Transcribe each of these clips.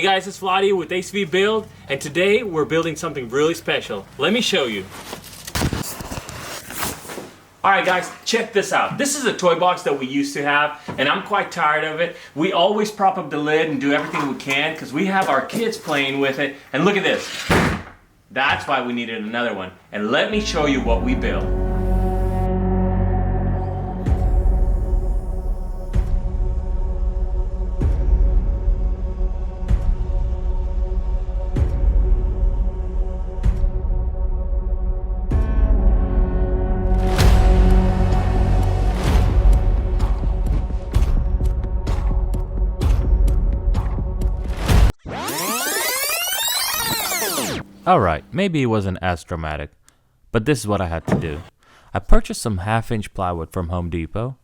guys, it's Vladi with ACV Build, and today we're building something really special. Let me show you. Alright guys, check this out. This is a toy box that we used to have, and I'm quite tired of it. We always prop up the lid and do everything we can because we have our kids playing with it. And look at this. That's why we needed another one. And let me show you what we built. Alright, maybe it wasn't as dramatic, but this is what I had to do. I purchased some half-inch plywood from Home Depot.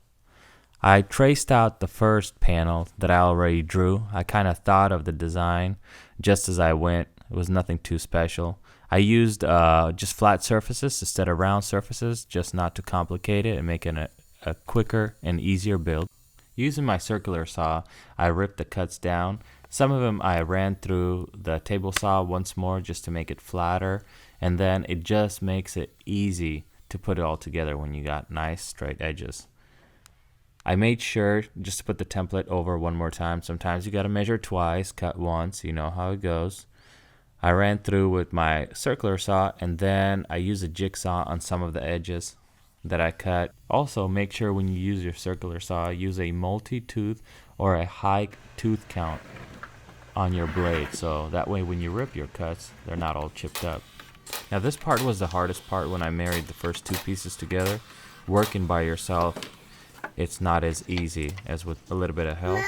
I traced out the first panel that I already drew. I kind of thought of the design just as I went. It was nothing too special. I used just flat surfaces instead of round surfaces, just not to complicate it and make it a quicker and easier build. Using my circular saw, I ripped the cuts down. Some of them I ran through the table saw once more just to make it flatter, and then it just makes it easy to put it all together when you got nice straight edges. I made sure just to put the template over one more time. Sometimes you got to measure twice, cut once, you know how it goes. I ran through with my circular saw, and then I used a jigsaw on some of the edges that I cut. Also, make sure when you use your circular saw, use a multi-tooth or a high tooth count on your blade, so that way when you rip your cuts, they're not all chipped up. Now this part was the hardest part when I married the first two pieces together. Working by yourself, it's not as easy as with a little bit of help.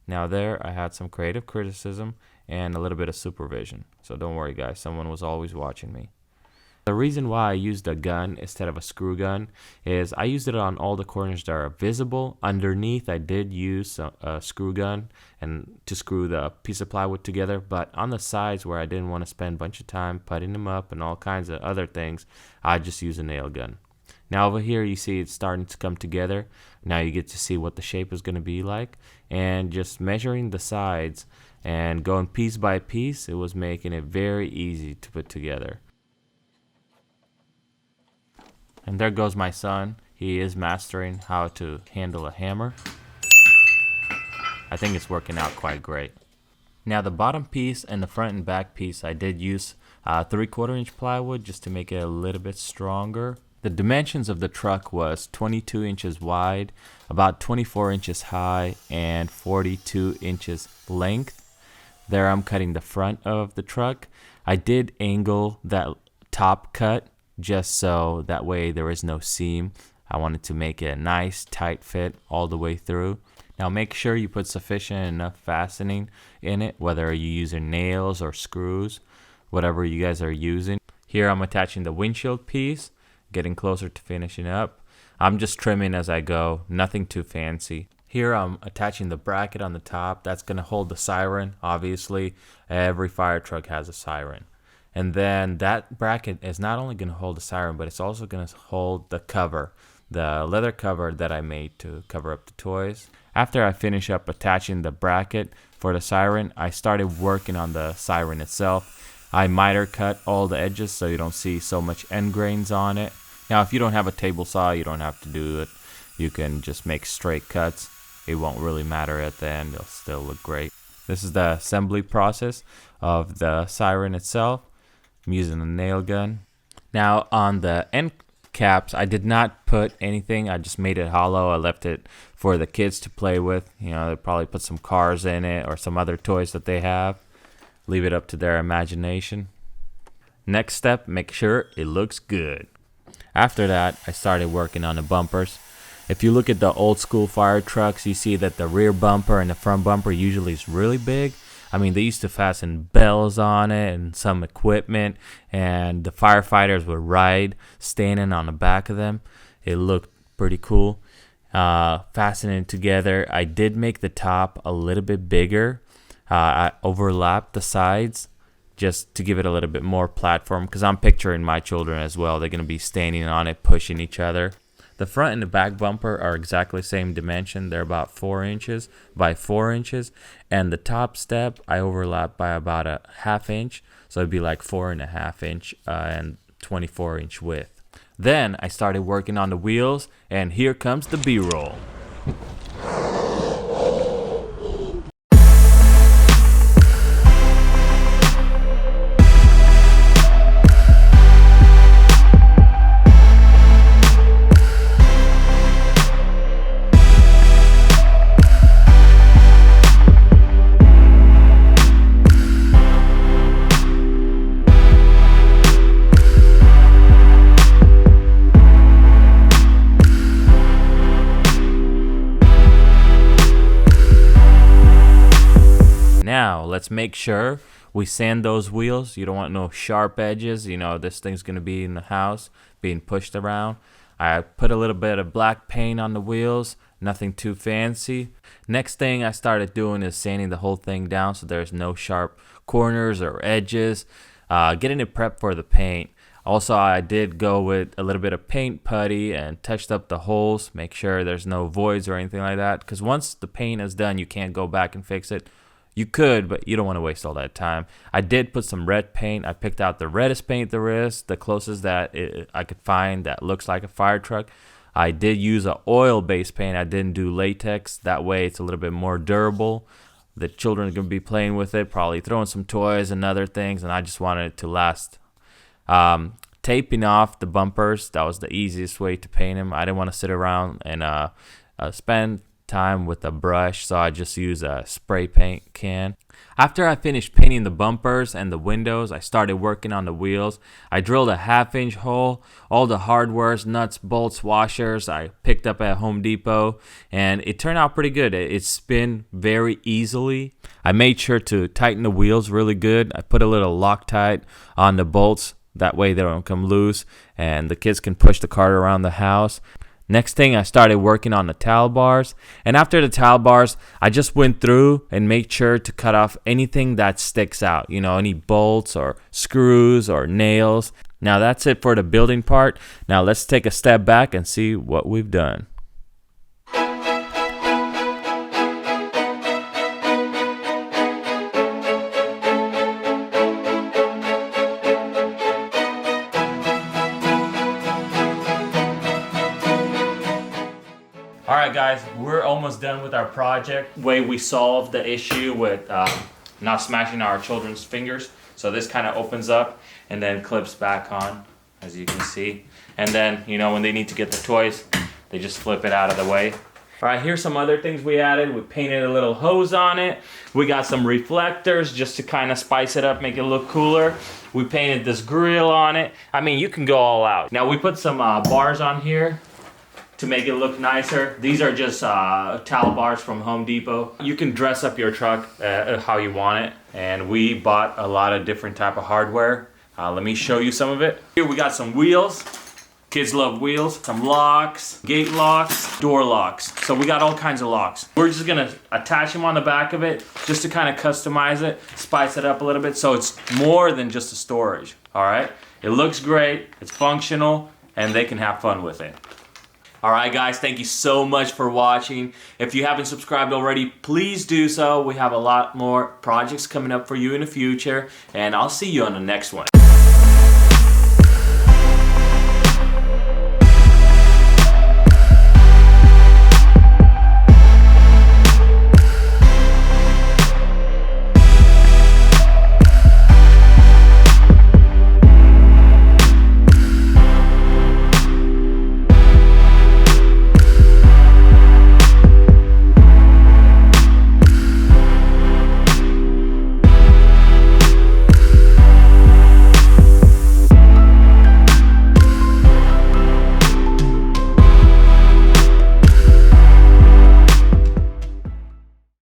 Now there I had some creative criticism and a little bit of supervision, so don't worry guys, someone was always watching me. The reason why I used a gun instead of a screw gun is I used it on all the corners that are visible. Underneath I did use a screw gun and to screw the piece of plywood together, but on the sides where I didn't want to spend a bunch of time putting them up and all kinds of other things, I just used a nail gun. Now over here you see it's starting to come together. Now you get to see what the shape is going to be like, and just measuring the sides and going piece by piece, it was making it very easy to put together. And there goes my son. He is mastering how to handle a hammer. I think it's working out quite great. Now the bottom piece and the front and back piece, I did use 3/4 inch plywood just to make it a little bit stronger. The dimensions of the truck was 22 inches wide, about 24 inches high, and 42 inches length. There I'm cutting the front of the truck. I did angle that top cut just so that way there is no seam. I wanted to make it a nice tight fit all the way through. Now make sure you put sufficient enough fastening in it, whether you're using nails or screws, whatever you guys are using. Here I'm attaching the windshield piece, getting closer to finishing up. I'm just trimming as I go, nothing too fancy. Here I'm attaching the bracket on the top. That's going to hold the siren. Obviously, every fire truck has a siren. And then that bracket is not only going to hold the siren, but it's also going to hold the cover, the leather cover that I made to cover up the toys. After I finish up attaching the bracket for the siren, I started working on the siren itself. I miter cut all the edges so you don't see so much end grains on it. Now if you don't have a table saw, you don't have to do it. You can just make straight cuts. It won't really matter at the end. It'll still look great. This is the assembly process of the siren itself. I'm using a nail gun. Now on the end caps, I did not put anything. I just made it hollow. I left it for the kids to play with. You know, they probably put some cars in it or some other toys that they have. Leave it up to their imagination. Next step, make sure it looks good. After that, I started working on the bumpers. If you look at the old school fire trucks, you see that the rear bumper and the front bumper usually is really big. I mean, they used to fasten bells on it and some equipment, and the firefighters would ride standing on the back of them. It looked pretty cool. Fastening together, I did make the top a little bit bigger. I overlapped the sides just to give it a little bit more platform, because I'm picturing my children as well. They're going to be standing on it, pushing each other. The front and the back bumper are exactly the same dimension. They're about 4 inches by 4 inches. And the top step, I overlap by about a ½ inch. So it'd be like 4.5 inch and 24-inch width. Then I started working on the wheels, and here comes the B-roll. Now, let's make sure we sand those wheels. You don't want no sharp edges. You know, this thing's going to be in the house, being pushed around. I put a little bit of black paint on the wheels, nothing too fancy. Next thing I started doing is sanding the whole thing down so there's no sharp corners or edges, getting it prepped for the paint. Also, I did go with a little bit of paint putty and touched up the holes, make sure there's no voids or anything like that, because once the paint is done, you can't go back and fix it. You could, but you don't want to waste all that time. I did put some red paint. I picked out the reddest paint there is, the closest that I could find that looks like a fire truck. I did use an oil-based paint. I didn't do latex. That way it's a little bit more durable. The children are going to be playing with it, probably throwing some toys and other things, and I just wanted it to last. Taping off the bumpers, that was the easiest way to paint them. I didn't want to sit around and spend time with a brush, so I just use a spray paint can. After I finished painting the bumpers and the windows, I started working on the wheels. I drilled a ½ inch hole. All the hardwares, nuts, bolts, washers, I picked up at Home Depot, and it turned out pretty good. It spun very easily. I made sure to tighten the wheels really good. I put a little Loctite on the bolts, that way they don't come loose, and the kids can push the cart around the house. Next thing, I started working on the towel bars, and after the towel bars, I just went through and made sure to cut off anything that sticks out, you know, any bolts or screws or nails. Now that's it for the building part. Now let's take a step back and see what we've done. Alright guys, we're almost done with our project. Way we solved the issue with not smashing our children's fingers. So this kind of opens up and then clips back on, as you can see. And then, you know, when they need to get the toys, they just flip it out of the way. Alright, here's some other things we added. We painted a little hose on it. We got some reflectors just to kind of spice it up, make it look cooler. We painted this grill on it. I mean, you can go all out. Now we put some bars on here to make it look nicer. These are just towel bars from Home Depot. You can dress up your truck how you want it, and we bought a lot of different type of hardware. Let me show you some of it. Here we got some wheels. Kids love wheels. Some locks, gate locks, door locks. So we got all kinds of locks. We're just gonna attach them on the back of it just to kind of customize it, spice it up a little bit so it's more than just a storage, all right? It looks great, it's functional, and they can have fun with it. Alright guys, thank you so much for watching. If you haven't subscribed already, please do so. We have a lot more projects coming up for you in the future, and I'll see you on the next one.